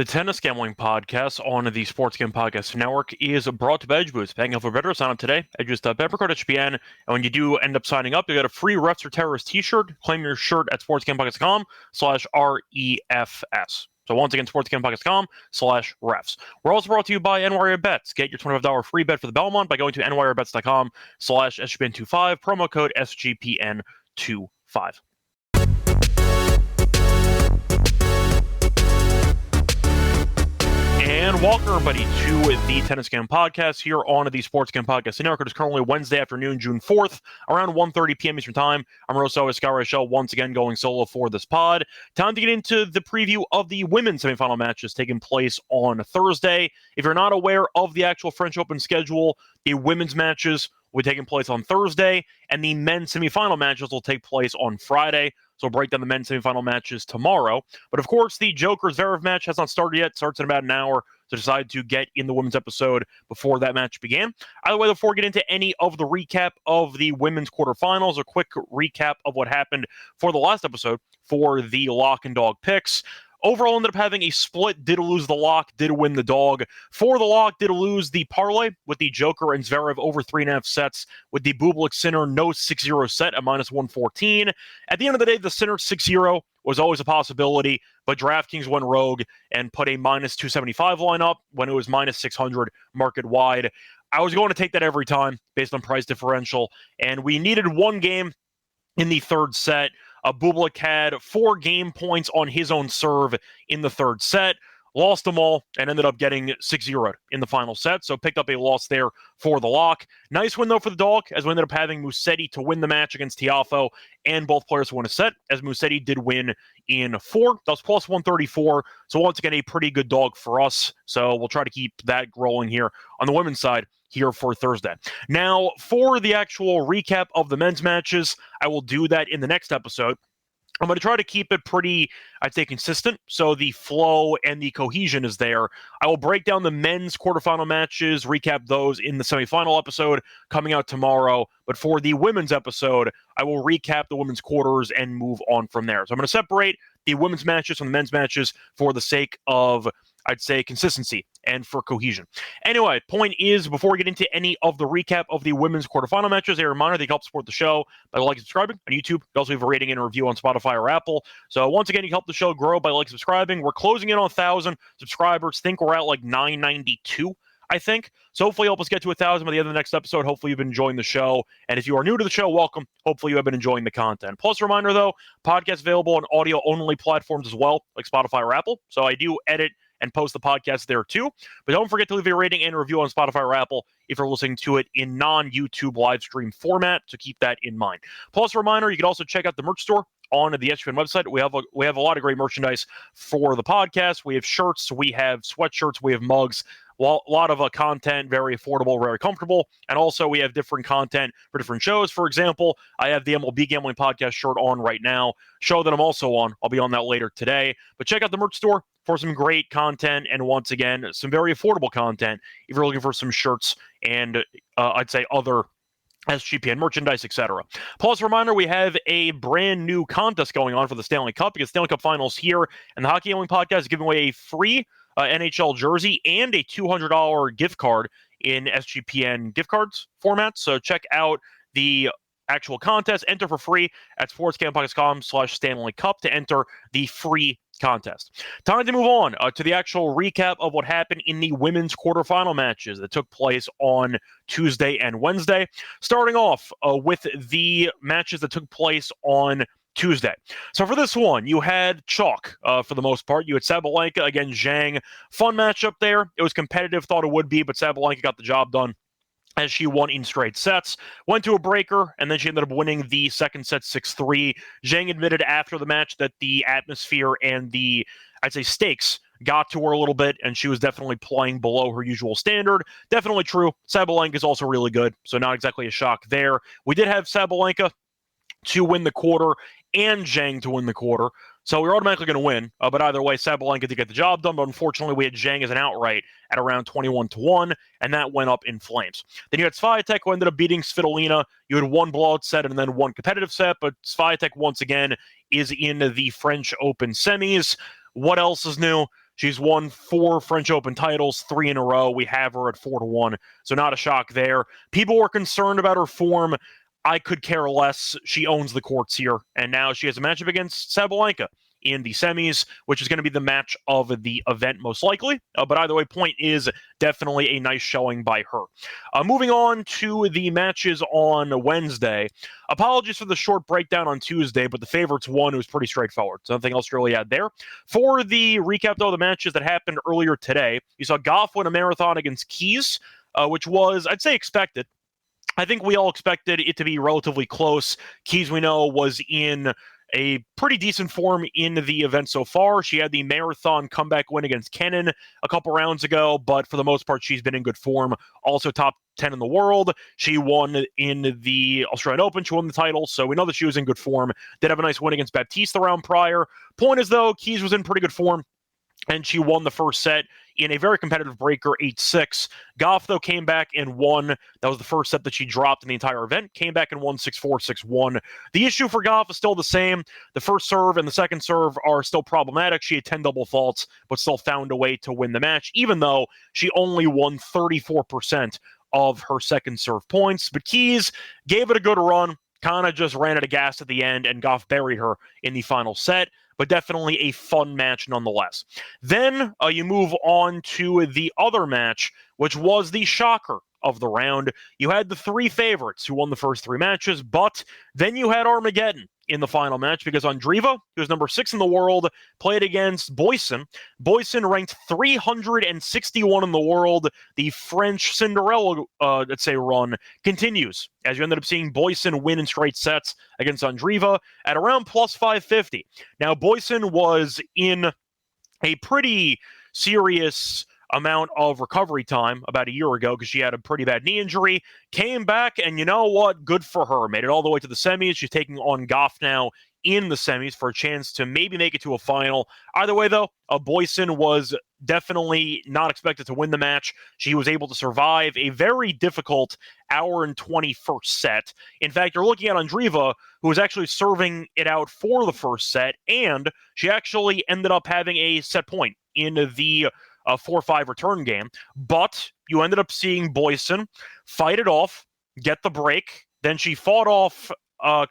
The Tennis Gambling Podcast on the Sports Gambling Podcast Network is brought to you by Edge Boost. Paying up for better, sign up today. Edgeboost.peppercode HPN. And when you do end up signing up, you get a free Refs or Terrorists t-shirt. Claim your shirt at sportsgamblingpodcast.com/REFS. So once again, sportsgamblingpodcast.com/refs. We're also brought to you by NYR Bets. Get your $25 free bet for the Belmont by going to nyrbets.com/SGPN25, promo code SGPN25. And welcome, everybody, to the Tennis Gambling Podcast here on the Sports Gambling Podcast Network. It is currently Wednesday afternoon, June 4th, around 1:30 p.m. Eastern Time. I'm Rosso Scott Reichel, once again going solo for this pod. Time to get into the preview of the women's semifinal matches taking place on Thursday. If you're not aware of the actual French Open schedule, the women's matches will be taking place on Thursday, and the men's semifinal matches will take place on Friday. So we'll break down the men's semifinal matches tomorrow. But of course, the Joker-Zverev match has not started yet. It starts in about an hour. So decided to get in the women's episode before that match began. Either way, before we get into any of the recap of the women's quarterfinals, a quick recap of what happened for the last episode for the lock and dog picks. Overall, ended up having a split. Did lose the lock, did win the dog. For the lock, did lose the parlay with the Joker and Zverev over 3.5 sets, with the Bublik Sinner no 6-0 set at -114. At the end of the day, the Sinner 6-0 was always a possibility, but DraftKings went rogue and put a -275 lineup when it was -600 market wide. I was going to take that every time based on price differential, and we needed one game in the third set. Bublik had 4 game points on his own serve in the third set, lost them all, and ended up getting 6-0 in the final set, so picked up a loss there for the lock. Nice win, though, for the dog, as we ended up having Musetti to win the match against Tiafoe, and both players to win a set, as Musetti did win in 4. That was plus 134, so once again, a pretty good dog for us, so we'll try to keep that rolling here on the women's side here for Thursday. Now, for the actual recap of the men's matches, I will do that in the next episode. I'm going to try to keep it pretty, I'd say, consistent, so the flow and the cohesion is there. I will break down the men's quarterfinal matches, recap those in the semifinal episode coming out tomorrow. But for the women's episode, I will recap the women's quarters and move on from there. So I'm going to separate the women's matches from the men's matches for the sake of, I'd say, consistency and for cohesion. Anyway, point is, before we get into any of the recap of the women's quarterfinal matches, a reminder that you can help support the show by liking and subscribing on YouTube. You also have a rating and a review on Spotify or Apple. So once again, you can help the show grow by liking and subscribing. We're closing in on 1,000 subscribers. Think we're at like 992, I think. So hopefully help us get to 1,000 by the end of the next episode. Hopefully you've been enjoying the show. And if you are new to the show, welcome. Hopefully you have been enjoying the content. Plus, a reminder, though, podcast available on audio-only platforms as well, like Spotify or Apple. So I do edit and post the podcast there too. But don't forget to leave a rating and a review on Spotify or Apple if you're listening to it in non-YouTube live stream format, so keep that in mind. Plus, a reminder, you can also check out the merch store on the SGPN website. We have a lot of great merchandise for the podcast. We have shirts, we have sweatshirts, we have mugs, a lot of content, very affordable, very comfortable. And also we have different content for different shows. For example, I have the MLB Gambling Podcast shirt on right now, show that I'm also on. I'll be on that later today. But check out the merch store for some great content, and once again, some very affordable content if you're looking for some shirts and I'd say other SGPN merchandise, etc. Plus, a reminder, we have a brand new contest going on for the Stanley Cup, because Stanley Cup Finals here, and the Hockey Gambling Podcast is giving away a free NHL jersey and a $200 gift card in SGPN gift cards format. So check out the actual contest. Enter for free at sportsgamblingpodcast.com/Stanley Cup to enter the free contest. Time to move on to the actual recap of what happened in the women's quarterfinal matches that took place on Tuesday and Wednesday. Starting off with the matches that took place on Tuesday. So for this one, you had chalk for the most part. You had Sabalenka against Zhang. Fun matchup there. It was competitive, thought it would be, but Sabalenka got the job done as she won in straight sets. Went to a breaker, and then she ended up winning the second set 6-3. Zhang admitted after the match that the atmosphere and the, I'd say, stakes got to her a little bit, and she was definitely playing below her usual standard. Definitely true. Sabalenka is also really good, so not exactly a shock there. We did have Sabalenka to win the quarter and Zhang to win the quarter. So we were automatically going to win. But either way, Sabalenka did get the job done. But unfortunately, we had Zhang as an outright at around 21-1, and that went up in flames. Then you had Swiatek, who ended up beating Svitolina. You had one blowout set and then one competitive set. But Swiatek, once again, is in the French Open semis. What else is new? She's won 4 French Open titles, 3 in a row. We have her at 4-1, so not a shock there. People were concerned about her form. I could care less. She owns the courts here, and now she has a matchup against Sabalenka in the semis, which is going to be the match of the event most likely. But either way, point is definitely a nice showing by her. Moving on to the matches on Wednesday. Apologies for the short breakdown on Tuesday, but the favorites won. It was pretty straightforward. So nothing else to really add there. For the recap, though, the matches that happened earlier today, you saw Goff win a marathon against Keys, which was, I'd say, expected. I think we all expected it to be relatively close. Keys, we know, was in a pretty decent form in the event so far. She had the marathon comeback win against Kenin a couple rounds ago, but for the most part, she's been in good form. Also top 10 in the world. She won in the Australian Open. She won the title, so we know that she was in good form. Did have a nice win against Baptiste the round prior. Point is, though, Keys was in pretty good form, and she won the first set in a very competitive breaker, 8-6. Goff, though, came back and won. That was the first set that she dropped in the entire event. Came back and won 6-4, 6-1. The issue for Goff is still the same. The first serve and the second serve are still problematic. She had 10 double faults, but still found a way to win the match, even though she only won 34% of her second serve points. But Keys gave it a good run, kind of just ran out of gas at the end, and Goff buried her in the final set. But definitely a fun match nonetheless. Then you move on to the other match, which was the shocker of the round. You had the 3 favorites who won the first 3 matches, but then you had Armageddon in the final match because Andreeva, who was number 6 in the world, played against Boysen. Boysen ranked 361 in the world. The French Cinderella, let's say, run continues as you ended up seeing Boysen win in straight sets against Andreeva at around plus 550. Now, Boysen was in a pretty serious amount of recovery time about a year ago because she had a pretty bad knee injury, came back, and you know what? Good for her. Made it all the way to the semis. She's taking on Goff now in the semis for a chance to maybe make it to a final. Either way, though, Boysen was definitely not expected to win the match. She was able to survive a very difficult hour and 21st set. In fact, you're looking at Andreeva, who was actually serving it out for the first set, and she actually ended up having a set point in the 4-5 return game. But you ended up seeing Boysen fight it off, get the break. Then she fought off, I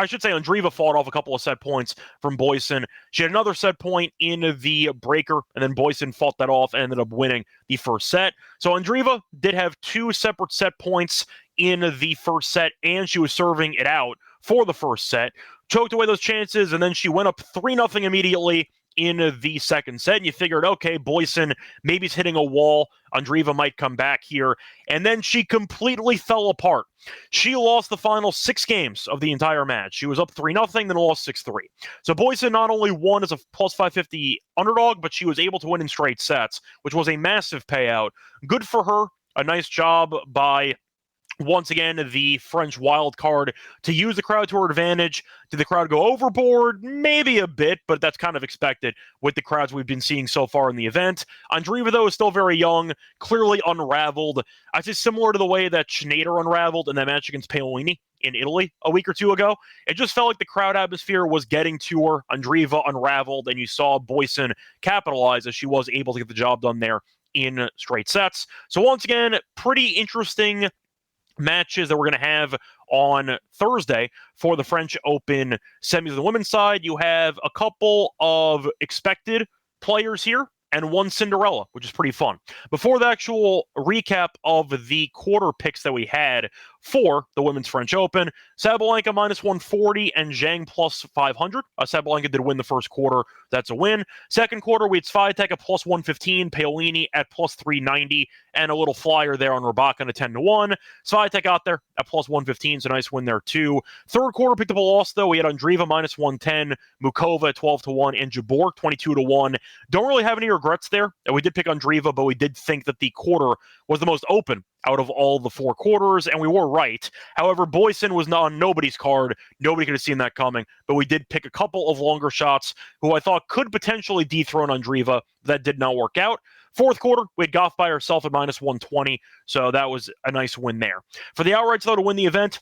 should say Andreeva fought off a couple of set points from Boysen. She had another set point in the breaker, and then Boysen fought that off and ended up winning the first set. So Andreeva did have 2 separate set points in the first set, and she was serving it out for the first set. Choked away those chances, and then she went up 3-0 immediately in the second set, and you figured, okay, Boysen maybe is hitting a wall. Andreeva might come back here. And then she completely fell apart. She lost the final 6 games of the entire match. She was up 3-0, then lost 6-3. So Boysen not only won as a plus 550 underdog, but she was able to win in straight sets, which was a massive payout. Good for her. A nice job by, once again, the French wild card to use the crowd to her advantage. Did the crowd go overboard? Maybe a bit, but that's kind of expected with the crowds we've been seeing so far in the event. Andreeva, though, is still very young, clearly unraveled. I'd say similar to the way that Schneider unraveled in that match against Paolini in Italy a week or 2 ago. It just felt like the crowd atmosphere was getting to her. Andreeva unraveled, and you saw Boysen capitalize as she was able to get the job done there in straight sets. So once again, pretty interesting matches that we're going to have on Thursday for the French Open semis on the women's side. You have a couple of expected players here and one Cinderella, which is pretty fun. Before the actual recap of the quarter picks that we had for the Women's French Open, Sabalenka minus 140 and Zhang plus 500. Sabalenka did win the first quarter. That's a win. Second quarter, we had Swiatek at plus 115, Paolini at plus 390, and a little flyer there on Rybakina at 10-1. Swiatek got there at plus 115, so nice win there too. Third quarter picked up a loss, though. We had Andreeva minus 110, Mukova at 12-1, and Jabeur 22-1. Don't really have any regrets there. We did pick Andreeva, but we did think that the quarter was the most open out of all the 4 quarters, and we were right. However, Boysen was not on nobody's card. Nobody could have seen that coming, but we did pick a couple of longer shots who I thought could potentially dethrone Andreeva. That did not work out. Fourth quarter, we had Goff by herself at minus 120, so that was a nice win there. For the outrights, though, to win the event,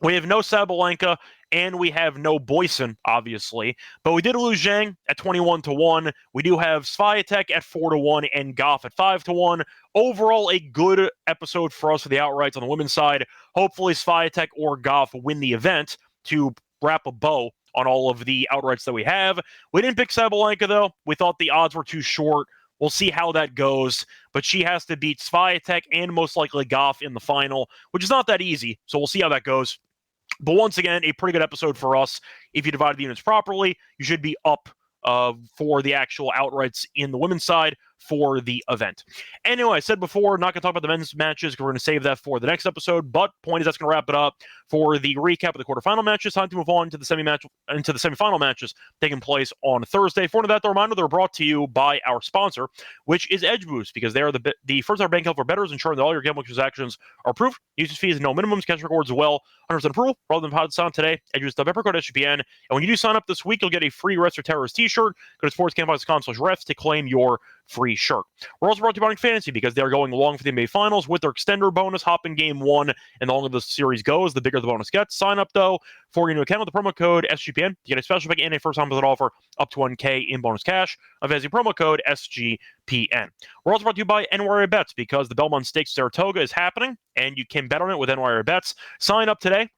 We have no Sabalenka, and we have no Boyson, obviously. But we did lose Zhang at 21-1. We do have Swiatek at 4-1 and Goff at 5-1. Overall, a good episode for us for the outrights on the women's side. Hopefully, Swiatek or Goff win the event to wrap a bow on all of the outrights that we have. We didn't pick Sabalenka, though. We thought the odds were too short. We'll see how that goes, but she has to beat Swiatek and most likely Goff in the final, which is not that easy, so we'll see how that goes. But once again, a pretty good episode for us. If you divide the units properly, you should be up for the actual outrights in the women's side for the event. Anyway, I said before, not going to talk about the men's matches because we're going to save that for the next episode. But point is, that's going to wrap it up for the recap of the quarterfinal matches. Time to move on to the semifinal matches taking place on Thursday. For that, the reminder, they're brought to you by our sponsor, which is Edge Boost, because they are the first-ever bank account for bettors, ensuring that all your gambling transactions are approved. Usage fees and no minimums. Cash rewards as well. 100% approval. Rather than pod sign today, EdgeBoost.member code SGPN. And when you do sign up this week, you'll get a free Rest or Terrorist t-shirt. Go to sportscampus.com/refs to claim your free shirt. We're also brought to you by Fantasy because they're going along for the NBA Finals with their extender bonus. Hop in game one, and the longer the series goes, the bigger the bonus gets. Sign up, though, for your new account with the promo code SGPN to get a special pick and a first-time visit offer up to $1K in bonus cash of as a promo code SGPN. We're also brought to you by NYR Bets because the Belmont Stakes Saratoga is happening, and you can bet on it with NYR Bets. Sign up today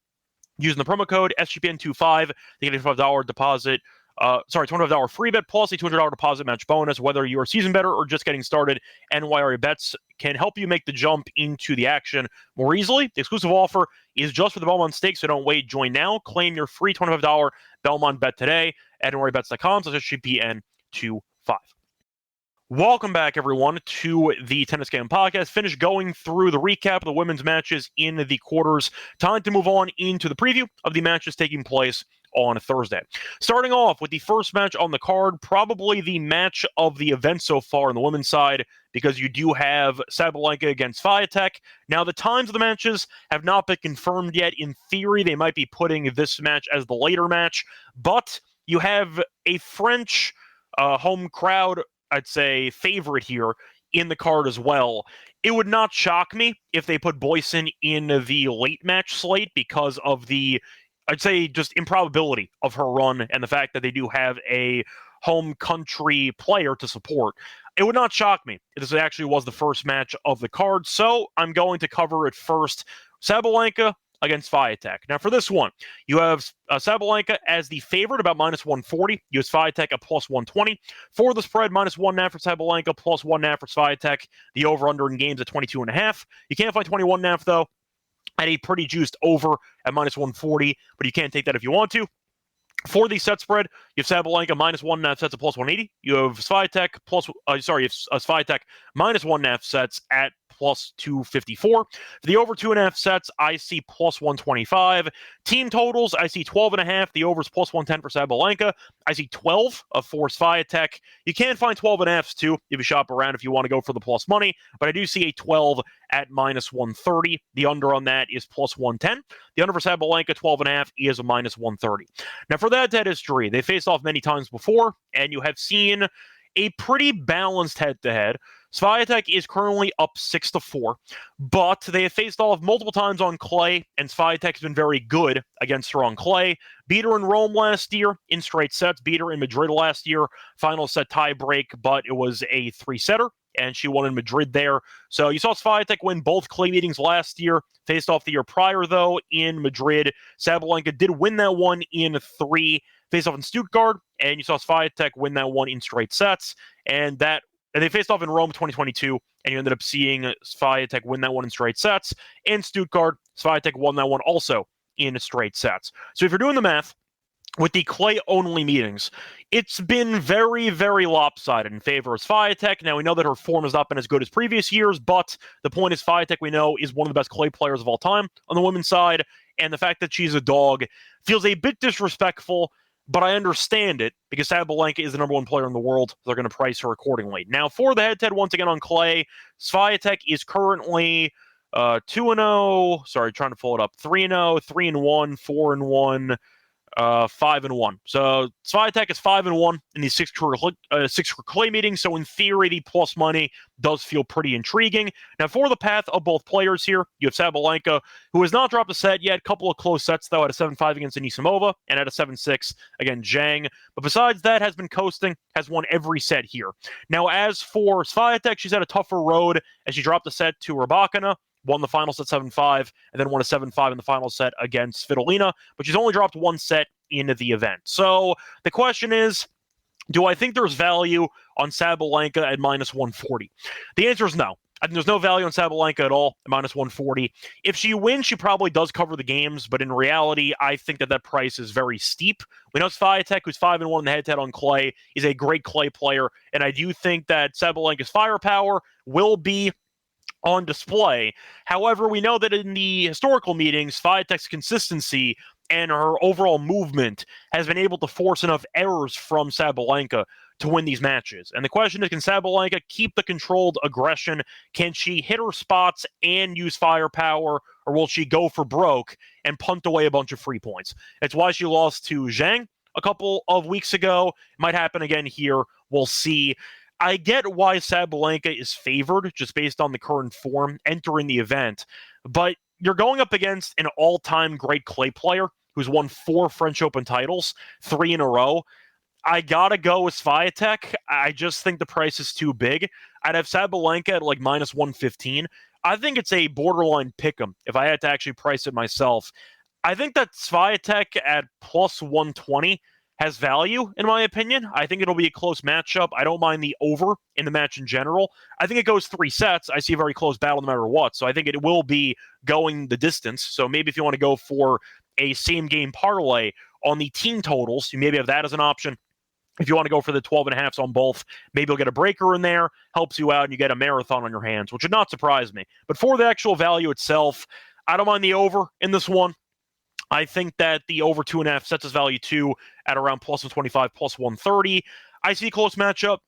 using the promo code SGPN25 to get a $5 deposit. $25 free bet plus a $200 deposit match bonus. Whether you're a seasoned bettor or just getting started, NYR Bets can help you make the jump into the action more easily. The exclusive offer is just for the Belmont Stakes, so don't wait. Join now. Claim your free $25 Belmont bet today at NYRBets.com/SGPN25. Welcome back, everyone, to the Tennis Game Podcast. Finished going through the recap of the women's matches in the quarters. Time to move on into the preview of the matches taking place on Thursday. Starting off with the first match on the card, probably the match of the event so far on the women's side, because you do have Sabalenka against Swiatek. Now, the times of the matches have not been confirmed yet. In theory, they might be putting this match as the later match, but you have a French home crowd, I'd say, favorite here in the card as well. It would not shock me if they put Boyson in the late match slate because of the, I'd say, just improbability of her run and the fact that they do have a home country player to support. It would not shock me if this actually was the first match of the card, so I'm going to cover it first. Sabalenka against Swiatek. Now, for this one, you have Sabalenka as the favorite, about -140. You have Swiatek at +120. For the spread, -1.5 for Sabalenka, +1.5 for Swiatek. The over-under in games at 22.5. You can't find 21.5, though, at a pretty juiced over at -140, but you can take that if you want to. For the set spread, you have Sabalenka -1.5 sets at +180. You have Swiatek Swiatek -1.5 sets at +254. For the over 2.5 sets, I see +125. Team totals, I see 12.5. The over is +110 for Sabalenka. I see 12 for Swiatek. You can find 12.5s too if you shop around if you want to go for the plus money, but I do see a 12 at -130. The under on that is +110. The under for Sabalenka, 12.5, is a -130. Now, for that head-to-head history, they faced off many times before, and you have seen a pretty balanced head-to-head. Swiatek is currently up 6-4, but they have faced off multiple times on clay, and Swiatek has been very good against her on clay. Beat her in Rome last year in straight sets, beat her in Madrid last year, final set tie break, but it was a three-setter, and she won in Madrid there. So you saw Swiatek win both clay meetings last year, faced off the year prior, though, in Madrid. Sabalenka did win that one in three, faced off in Stuttgart, and you saw Swiatek win that one in straight sets, and they faced off in Rome 2022, and you ended up seeing Swiatek win that one in straight sets. In Stuttgart, Swiatek won that one also in straight sets. So if you're doing the math, with the clay-only meetings, it's been very, very lopsided in favor of Swiatek. Now, we know that her form has not been as good as previous years, but the point is Swiatek, we know, is one of the best clay players of all time on the women's side, and the fact that she's a dog feels a bit disrespectful, but I understand it because Sabalenka is the number one player in the world. They're going to price her accordingly. Now, for the head-to-head, once again on clay, Swiatek is currently 2-0. Sorry, trying to pull it up. 3-0, 3-1, 4-1. 5-1. So Swiatek is 5-1 in these six clay meetings. So in theory, the plus money does feel pretty intriguing. Now for the path of both players here, you have Sabalenka, who has not dropped a set yet. A couple of close sets though, at a 7-5 against Anisimova and at a 7-6 against Zhang. But besides that, has been coasting, has won every set here. Now as for Swiatek, she's had a tougher road as she dropped a set to Rybakina, won the final set 7-5, and then won a 7-5 in the final set against Svitolina, but she's only dropped one set into the event. So the question is, do I think there's value on Sabalenka at minus 140? The answer is no. I think there's no value on Sabalenka at all at minus 140. If she wins, she probably does cover the games, but in reality, I think that price is very steep. We know Swiatek, who's 5-1 in the head-to-head on clay, is a great clay player, and I do think that Sabalenka's firepower will be on display. However, we know that in the historical meetings, Swiatek's consistency and her overall movement has been able to force enough errors from Sabalenka to win these matches. And the question is, can Sabalenka keep the controlled aggression? Can she hit her spots and use firepower, or will she go for broke and punt away a bunch of free points? It's why she lost to Zhang a couple of weeks ago. It might happen again here. We'll see. I get why Sabalenka is favored just based on the current form entering the event, but you're going up against an all-time great clay player who's won 4 French Open titles, 3 in a row. I gotta go with Swiatek. I just think the price is too big. I'd have Sabalenka at like minus 115. I think it's a borderline pick'em if I had to actually price it myself. I think that Swiatek at plus 120 has value, in my opinion. I think it'll be a close matchup. I don't mind the over in the match in general. I think it goes 3 sets. I see a very close battle no matter what. So I think it will be going the distance. So maybe if you want to go for a same-game parlay on the team totals, you maybe have that as an option. If you want to go for the 12.5s on both, maybe you'll get a breaker in there, helps you out, and you get a marathon on your hands, which would not surprise me. But for the actual value itself, I don't mind the over in this one. I think that the over 2.5 sets its value too at around plus 125, plus 130. I see a close matchup.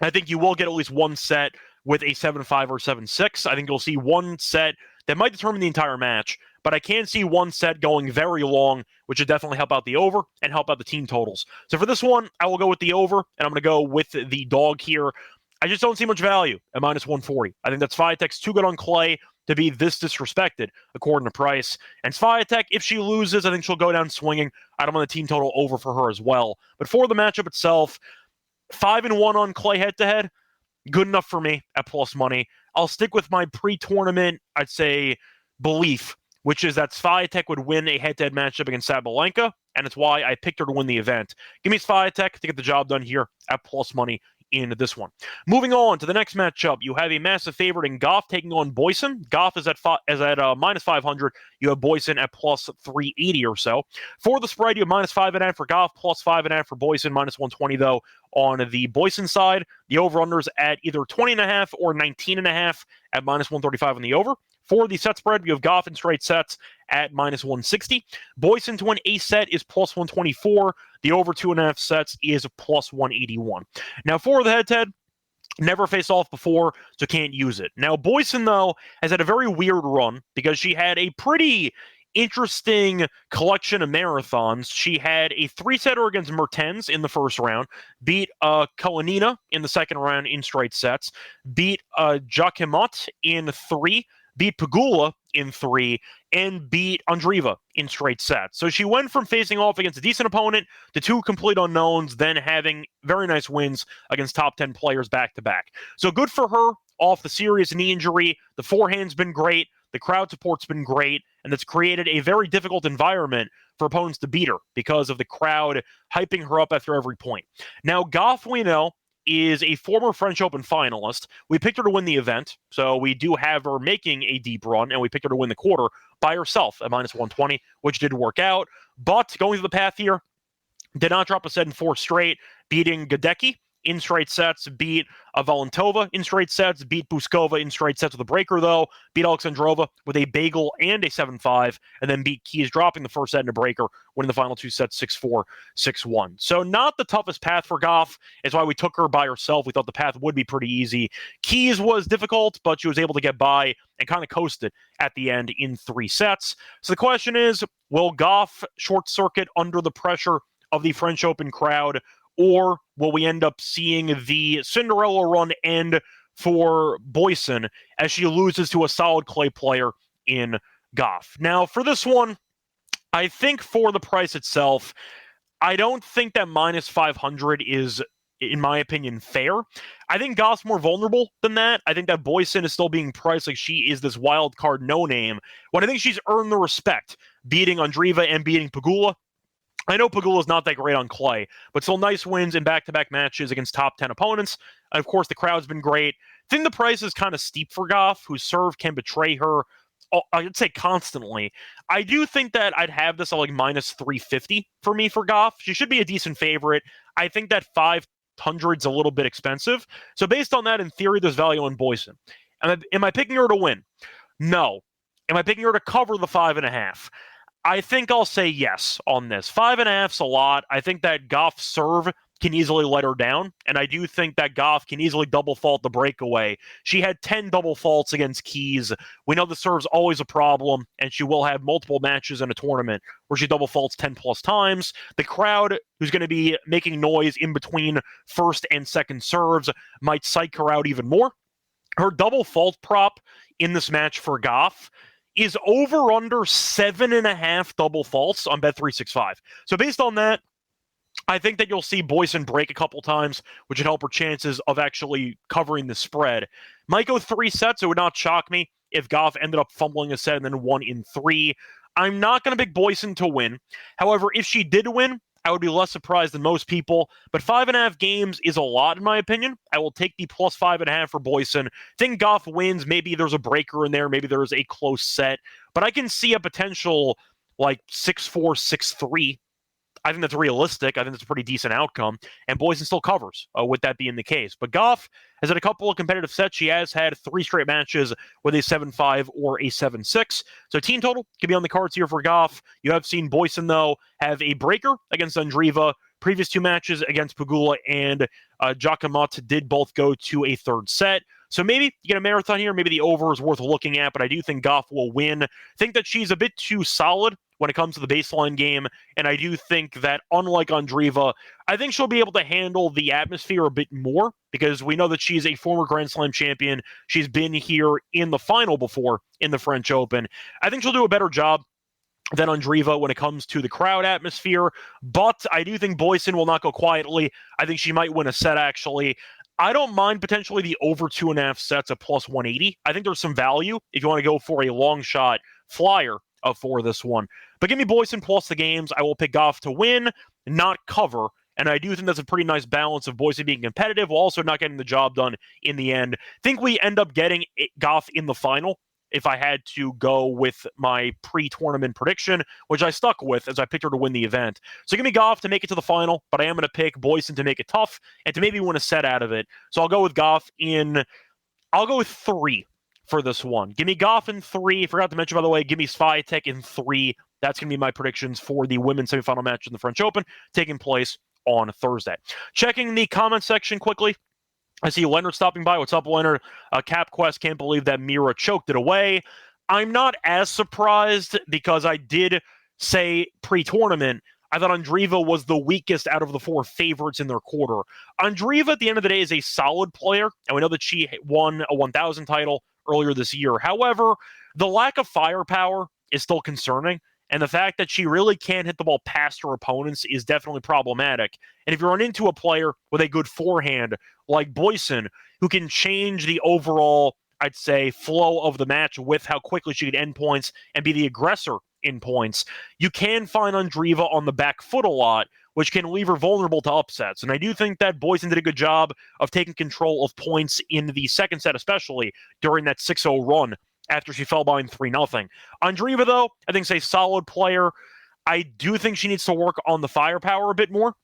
I think you will get at least one set with a 7-5 or 7-6. I think you'll see one set that might determine the entire match, but I can see one set going very long, which would definitely help out the over and help out the team totals. So for this one, I will go with the over, and I'm going to go with the dog here. I just don't see much value at minus 140. I think that Swiatek's too good on clay to be this disrespected, according to price. And Swiatek, if she loses, I think she'll go down swinging. I don't want the team total over for her as well. But for the matchup itself, 5-1 on clay head-to-head, good enough for me at plus money. I'll stick with my pre-tournament, I'd say, belief, which is that Swiatek would win a head-to-head matchup against Sabalenka, and it's why I picked her to win the event. Give me Swiatek to get the job done here at plus money in this one. Moving on to the next matchup, you have a massive favorite in Goff taking on Boysen. Goff is at minus 500. You have Boysen at plus 380 or so. For the spread, you have minus 5.5 for Goff, plus 5.5 for Boysen, minus 120 though on the Boysen side. The over-unders at either 20.5 or 19.5 at minus 135 on the over. For the set spread, you have Goff in straight sets at minus 160. Boysen to win a set is plus 124. The over 2.5 sets is plus 181. Now, for the head-to-head, never faced off before, so can't use it. Now, Boysen, though, has had a very weird run because she had a pretty interesting collection of marathons. She had a 3-setter against Mertens in the first round, beat Kalinina in the second round in straight sets, beat Jacquemot in 3, beat Pegula in 3, and beat Andreeva in straight sets. So she went from facing off against a decent opponent to 2 complete unknowns, then having very nice wins against top 10 players back-to-back. So good for her off the serious knee injury. The forehand's been great. The crowd support's been great, and it's created a very difficult environment for opponents to beat her because of the crowd hyping her up after every point. Now, Goff, we know, is a former French Open finalist. We picked her to win the event, so we do have her making a deep run, and we picked her to win the quarter by herself at minus 120, which did work out. But going through the path here, did not drop a set in 4 straight, beating Gadecki in straight sets, beat Valentova in straight sets, beat Buskova in straight sets with a breaker, though, beat Alexandrova with a bagel and a 7-5, and then beat Keys, dropping the first set in a breaker, winning the final 2 sets 6-4, 6-1. So not the toughest path for Gauff. It's why we took her by herself. We thought the path would be pretty easy. Keys was difficult, but she was able to get by and kind of coasted at the end in 3 sets. So the question is, will Gauff short circuit under the pressure of the French Open crowd, or will we end up seeing the Cinderella run end for Boysen as she loses to a solid clay player in Gauff? Now, for this one, I think for the price itself, I don't think that minus 500 is, in my opinion, fair. I think Gauff's more vulnerable than that. I think that Boysen is still being priced like she is this wild card no-name, when I think she's earned the respect, beating Andreeva and beating Pegula. I know Pegula's not that great on clay, but still nice wins in back-to-back matches against top 10 opponents. And of course, the crowd's been great. I think the price is kind of steep for Gauff, whose serve can betray her, I'd say, constantly. I do think that I'd have this at like minus 350 for me for Gauff. She should be a decent favorite. I think that 500's a little bit expensive. So based on that, in theory, there's value on Boysen. Am I picking her to win? No. Am I picking her to cover the 5.5? I think I'll say yes on this. 5.5's a lot. I think that Gauff's serve can easily let her down, and I do think that Gauff can easily double fault the breakaway. She had 10 double faults against Keys. We know the serve's always a problem, and she will have multiple matches in a tournament where she double faults 10 plus times. The crowd, who's going to be making noise in between first and second serves, might psych her out even more. Her double fault prop in this match for Gauff is over under 7.5 double faults on Bet365. So based on that, I think that you'll see Boysen break a couple times, which would help her chances of actually covering the spread. Might go 3 sets. It would not shock me if Gauff ended up fumbling a set and then won in 3. I'm not going to pick Boysen to win. However, if she did win, I would be less surprised than most people. But 5.5 games is a lot, in my opinion. I will take the plus 5.5 for Boysen. Think Gauff wins. Maybe there's a breaker in there. Maybe there's a close set. But I can see a potential like 6-4, 6-3. I think that's realistic. I think that's a pretty decent outcome. And Boysen still covers with that being the case. But Gauff has had a couple of competitive sets. She has had 3 straight matches with a 7-5 or a 7-6. So team total can be on the cards here for Gauff. You have seen Boysen, though, have a breaker against Andreeva. Previous 2 matches against Pegula and Giacomotti did both go to a 3rd set. So maybe you get a marathon here. Maybe the over is worth looking at, but I do think Gauff will win. I think that she's a bit too solid when it comes to the baseline game, and I do think that, unlike Andreeva, I think she'll be able to handle the atmosphere a bit more, because we know that she's a former Grand Slam champion. She's been here in the final before in the French Open. I think she'll do a better job than Andreeva when it comes to the crowd atmosphere, but I do think Boysen will not go quietly. I think she might win a set, actually. I don't mind potentially the over 2.5 sets at plus 180. I think there's some value if you want to go for a long shot flyer for this one. But give me Boysen plus the games. I will pick Gauff to win, not cover. And I do think that's a pretty nice balance of Boysen being competitive while also not getting the job done in the end. Think we end up getting Gauff in the final if I had to go with my pre-tournament prediction, which I stuck with as I picked her to win the event. So give me Gauff to make it to the final, but I am going to pick Boysen to make it tough and to maybe win a set out of it. So I'll go with Gauff I'll go with 3 for this one. Give me Gauff in 3. Forgot to mention, by the way, give me Swiatek in 3. That's going to be my predictions for the women's semifinal match in the French Open, taking place on Thursday. Checking the comment section quickly. I see Leonard stopping by. What's up, Leonard? CapQuest can't believe that Mira choked it away. I'm not as surprised, because I did say pre-tournament I thought Andreeva was the weakest out of the 4 favorites in their quarter. Andreeva, at the end of the day, is a solid player, and we know that she won a 1,000 title earlier this year. However, the lack of firepower is still concerning, and the fact that she really can't hit the ball past her opponents is definitely problematic. And if you run into a player with a good forehand like Boysen, who can change the overall, I'd say, flow of the match with how quickly she can end points and be the aggressor in points, you can find Andreeva on the back foot a lot, which can leave her vulnerable to upsets. And I do think that Boysen did a good job of taking control of points in the second set, especially during that 6-0 run after she fell behind 3-0. Andreeva, though, I think is a solid player. I do think she needs to work on the firepower a bit more.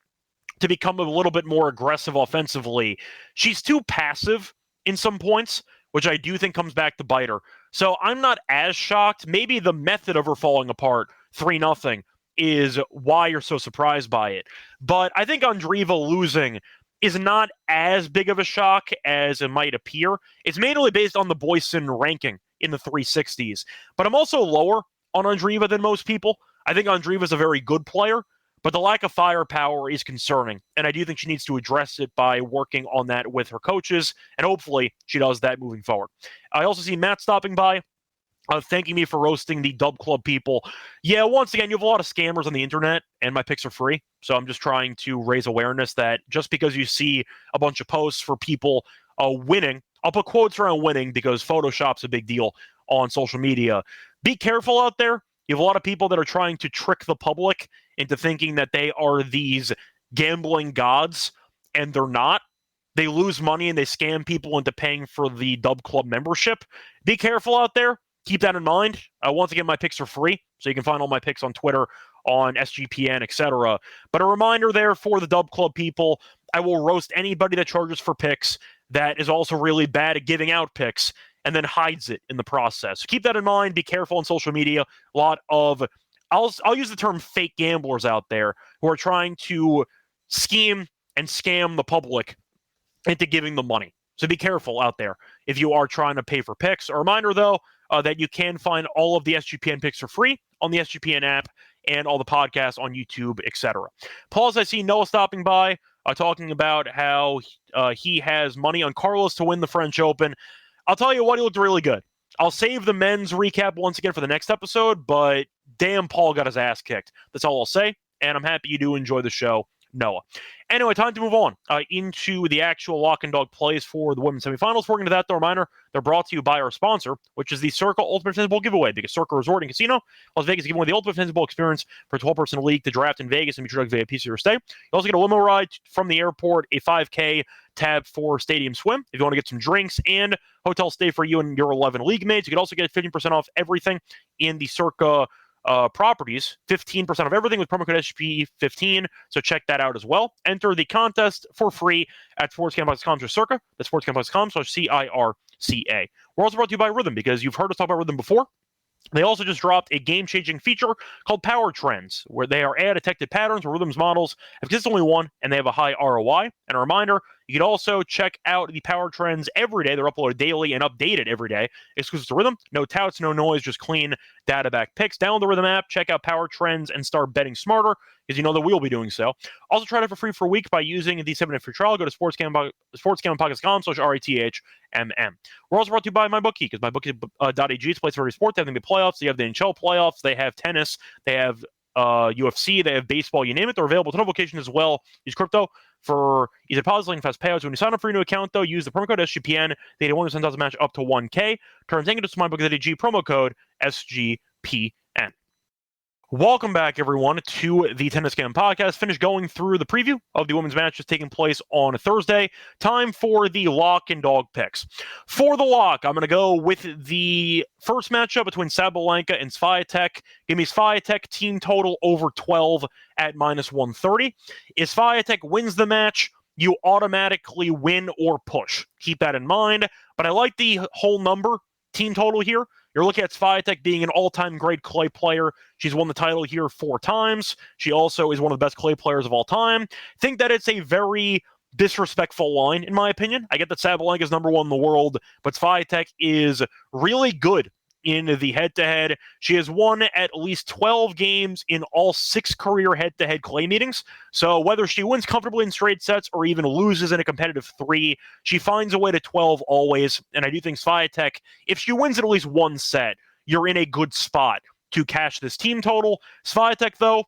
to become a little bit more aggressive offensively. She's too passive in some points, which I do think comes back to bite her. So I'm not as shocked. Maybe the method of her falling apart 3-0 is why you're so surprised by it. But I think Andreeva losing is not as big of a shock as it might appear. It's mainly based on the Boyson ranking in the 360s. But I'm also lower on Andreeva than most people. I think Andreeva is a very good player, but the lack of firepower is concerning. And I do think she needs to address it by working on that with her coaches, and hopefully she does that moving forward. I also see Matt stopping by, thanking me for roasting the Dub Club people. Yeah, once again, you have a lot of scammers on the internet, and my picks are free. So I'm just trying to raise awareness that just because you see a bunch of posts for people winning, I'll put quotes around winning because Photoshop's a big deal on social media. Be careful out there. You have a lot of people that are trying to trick the public into thinking that they are these gambling gods, and they're not. They lose money and they scam people into paying for the Dub Club membership. Be careful out there. Keep that in mind. Once again, my picks are free, so you can find all my picks on Twitter, on SGPN, etc. But a reminder there for the Dub Club people, I will roast anybody that charges for picks that is also really bad at giving out picks and then hides it in the process. So keep that in mind. Be careful on social media. A lot of, I'll use the term fake gamblers out there who are trying to scheme and scam the public into giving them money. So be careful out there if you are trying to pay for picks. A reminder, though, that you can find all of the SGPN picks for free on the SGPN app and all the podcasts on YouTube, etc. Pause, I see Noah stopping by, talking about how he has money on Carlos to win the French Open. I'll tell you what, he looked really good. I'll save the men's recap once again for the next episode, but damn, Paul got his ass kicked. That's all I'll say, and I'm happy you do enjoy the show, Noah. Anyway, time to move on into the actual lock and dog plays for the women's semifinals. Before we get into that, though, reminder, they're brought to you by our sponsor, which is the Circa Ultimate Fantasy Bowl giveaway, because Circa Resort and Casino, Las Vegas, is giving away the Ultimate Fantasy Bowl experience for a 12-person league to draft in Vegas and be sure to VIP for your stay. You also get a limo ride from the airport, a 5K tab for stadium swim if you want to get some drinks, and hotel stay for you and your 11 league mates. You can also get 15% off everything in the Circa properties, 15% of everything with promo code SGP15. So check that out as well. Enter the contest for free at sportscam.com/circa. That's sportscam.com/CIRCA. We're also brought to you by Rhythm because you've heard us talk about Rhythm before. They also just dropped a game-changing feature called Power Trends, where they are AI-detected patterns where Rhythm's models have consistently won, and they have a high ROI. And a reminder, you can also check out the Power Trends every day. They're uploaded daily and updated every day. Exclusive to Rhythm. No touts, no noise, just clean data-backed picks. Download the Rhythm app, check out Power Trends, and start betting smarter, because you know that we'll be doing so. Also, try it for free for a week by using the 7-day free trial. Go to sportsgamblingpodcast.com/RETHMM. We're also brought to you by MyBookie, because MyBookie.ag is a place for every sport. They have the playoffs. They have the NHL playoffs. They have tennis. They have UFC. They have baseball. You name it. They're available to no location as well. Use crypto for easy depositing and fast payouts. When you sign up for your new account, though, use the promo code SGPN. They get $100 match up to 1K. Terms and conditions to MyBookie.ag. Promo code SGPN. Welcome back, everyone, to the Tennis Scam Podcast. Finished going through the preview of the women's matches taking place on Thursday. Time for the lock and dog picks. For the lock, I'm going to go with the first matchup between Sabalenka and Swiatek. Give me Swiatek team total over 12 at -130. If Swiatek wins the match, you automatically win or push. Keep that in mind. But I like the whole number team total here. You're looking at Swiatek being an all-time great clay player. She's won the title here 4 times. She also is one of the best clay players of all time. Think that it's a very disrespectful line, in my opinion. I get that Sabalenka is number 1 in the world, but Swiatek is really good in the head-to-head. She has won at least 12 games in all 6 career head-to-head clay meetings. So whether she wins comfortably in straight sets or even loses in a competitive 3, she finds a way to 12 always. And I do think Swiatek, if she wins at least 1 set, you're in a good spot to cash this team total. Swiatek, though,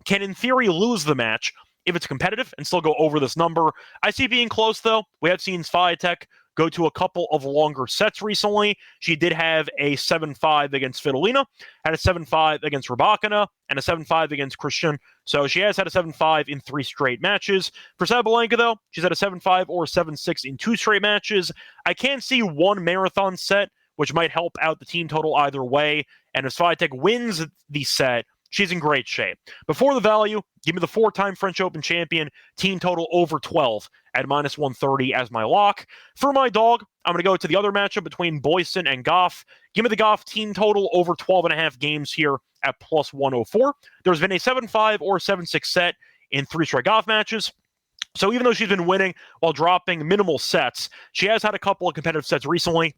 can in theory lose the match if it's competitive and still go over this number. I see it being close, though. We have seen Swiatek go to a couple of longer sets recently. She did have a 7-5 against Svitolina, had a 7-5 against Rybakina, and a 7-5 against Christian. So she has had a 7-5 in 3 straight matches. For Sabalenka, though, she's had a 7-5 or 7-6 in 2 straight matches. I can see one marathon set, which might help out the team total either way. And if Swiatek wins the set, she's in great shape. Before the value, give me the 4-time French Open champion, team total over 12 at -130 as my lock. For my dog, I'm going to go to the other matchup between Boyson and Goff. Give me the Goff team total over 12.5 games here at +104. There's been a 7-5 or 7-6 set in 3 straight Goff matches. So even though she's been winning while dropping minimal sets, she has had a couple of competitive sets recently.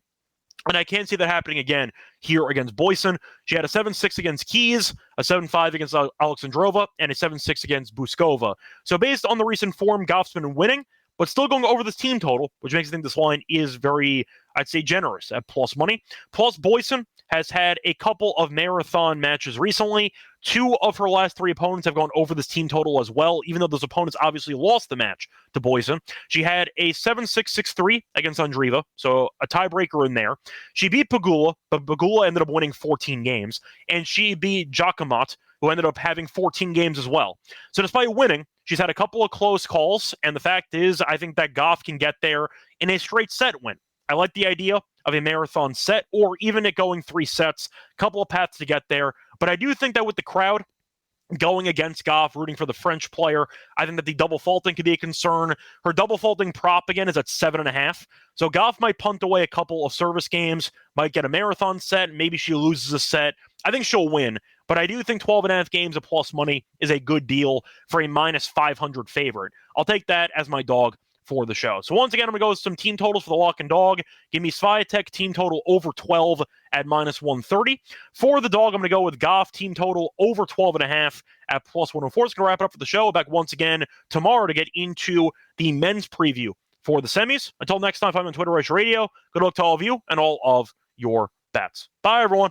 And I can't see that happening again here against Boyson. She had a 7-6 against Keys, a 7-5 against Alexandrova, and a 7-6 against Buskova. So based on the recent form, Goff's been winning, but still going over this team total, which makes me think this line is very, I'd say, generous at plus money. Plus, Boyson has had a couple of marathon matches recently. 2 of her last 3 opponents have gone over this team total as well, even though those opponents obviously lost the match to Boyson. She had a 7-6, 6-3 against Andreeva, so a tiebreaker in there. She beat Pegula, but Pegula ended up winning 14 games, and she beat Jacquemot, who ended up having 14 games as well. So despite winning, she's had a couple of close calls, and the fact is, I think that Goff can get there in a straight set win. I like the idea of a marathon set, or even it going 3 sets, couple of paths to get there. But I do think that with the crowd going against Goff, rooting for the French player, I think that the double faulting could be a concern. Her double faulting prop again is at 7.5. So Goff might punt away a couple of service games, might get a marathon set, maybe she loses a set. I think she'll win, but I do think 12.5 games of plus money is a good deal for a -500 favorite. I'll take that as my dog for the show. So once again, I'm going to go with some team totals for the lock and dog. Give me Swiatek team total over 12 at -130. For the dog, I'm going to go with Goff team total over 12.5 at +104. It's going to wrap it up for the show. Back once again tomorrow to get into the men's preview for the semis. Until next time, I'm on Twitter, Reichel Radio. Good luck to all of you and all of your bets. Bye, everyone.